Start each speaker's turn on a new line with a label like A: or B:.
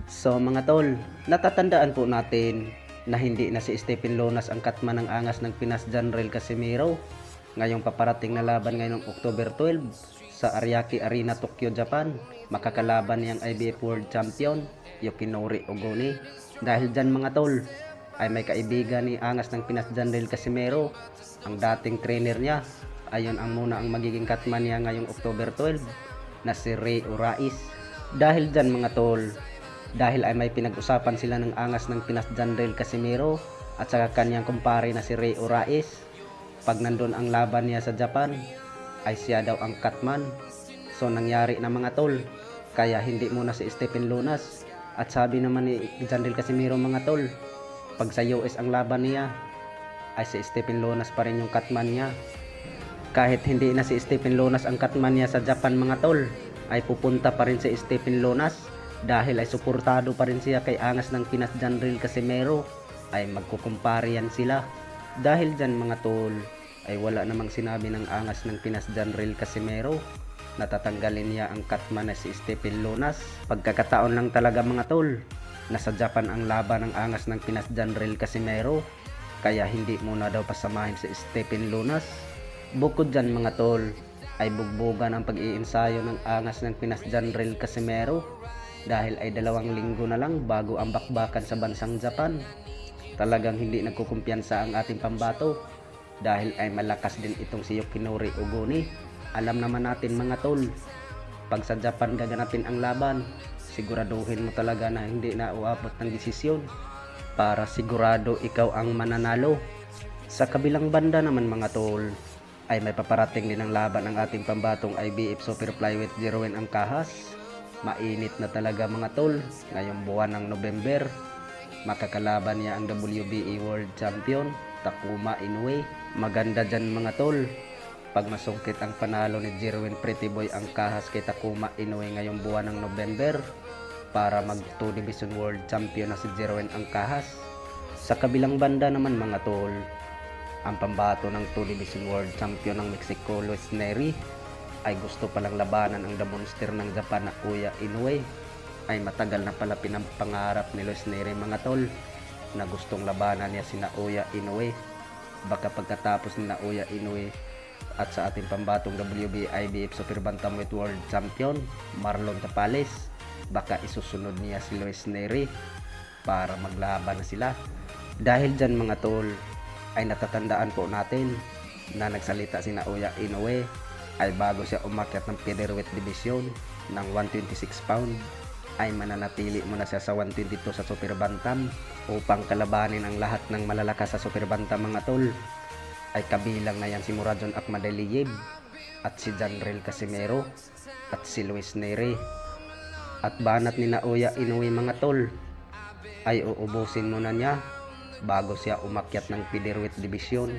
A: So mga tol, natatandaan po natin na hindi na si Stephen Lonas ang katman ng angas ng Pinas Janrel Casimiro ngayong paparating na laban ngayong October 12 sa Ariake Arena, Tokyo, Japan. Makakalaban niyang IBF World Champion Yukinori Ogoni. Dahil dyan mga tol, ay may kaibigan ni angas ng Pinas Janrel Casimiro, ang dating trainer niya. Ayon ang muna ang magiging katman niya ngayong October 12 na si Ray Urais. Dahil dyan mga tol, dahil ay may pinag-usapan sila ng angas ng Pinas Janrel Casimiro at saka kanyang kumpare na si Ray Urais, pag nandun ang laban niya sa Japan ay siya daw ang katman. So nangyari na mga tol, kaya hindi muna si Stephen Lonas. At sabi naman ni Janrel Casimiro mga tol, pag sa US ang laban niya ay si Stephen Lonas pa rin yung katman niya. Kahit hindi na si Stephen Lonas ang katman niya sa Japan mga tol, ay pupunta pa rin si Stephen Lonas dahil ay suportado pa rin siya kay angas ng Pinas Janrel Casimiro. Ay magkukumpare yan sila. Dahil dyan mga tol, ay wala namang sinabi ng angas ng Pinas Janrel Casimiro na tatanggalin niya ang katman na si Stephen Lonas. Pagkakataon lang talaga mga tol, nasa Japan ang laban ng angas ng Pinas Janrel Casimiro, kaya hindi muna daw pasamahin si Stephen Lonas. Bukod dyan mga tol, ay bugbugan ang pag-iinsayo ng angas ng Pinas Janrel Casimiro dahil ay 2 linggo na lang bago ang bakbakan sa bansang Japan. Talagang hindi nagkukumpiyansa ang ating pambato dahil ay malakas din itong si Yukinori Ogoni. Alam naman natin mga tol, pag sa Japan gaganapin ang laban, siguraduhin mo talaga na hindi na uabot ng desisyon para sigurado ikaw ang mananalo. Sa kabilang banda naman mga tol, ay may paparating din ang laban ng ating pambatong IBF Super Flyweight Jeroen Angkahas. Mainit na talaga mga tol, ngayong buwan ng November. Makakalaban niya ang WBA World Champion Takuma Inoue. Maganda dyan mga tol, pag masungkit ang panalo ni Jeroen Pretty Boy Angkahas kay Takuma Inoue ngayong buwan ng November para mag 2 Division World Champion na si Jeroen Angkahas. Sa kabilang banda naman mga tol, ang pambato ng 2 Division World Champion ng Mexico Luis Neri ay gusto palang labanan ang The Monster ng Japan na Kuya Inoue. Ay matagal na pala pinampangarap ni Luis Neri mga tol na gustong labanan niya si Naoya Inoue. Baka pagkatapos ni Naoya Inoue at sa ating pambatong WBA IBF Super Bantamweight World Champion Marlon Tapales, baka isusunod niya si Luis Neri para maglaban na sila. Dahil dyan mga tol, ay natatandaan po natin na nagsalita si Naoya Inoue ay bago siya umakyat ng featherweight division ng 126 pound ay mananatili muna siya sa 122 sa super bantam upang kalabanin ang lahat ng malalakas sa super bantam mga tol. Ay kabilang na yan si Muradjon Akhmadaliev at si Janrel Casimiro at si Luis Neri. At banat ni Naoya Inoue mga tol ay uubusin muna niya bago siya umakyat ng featherweight division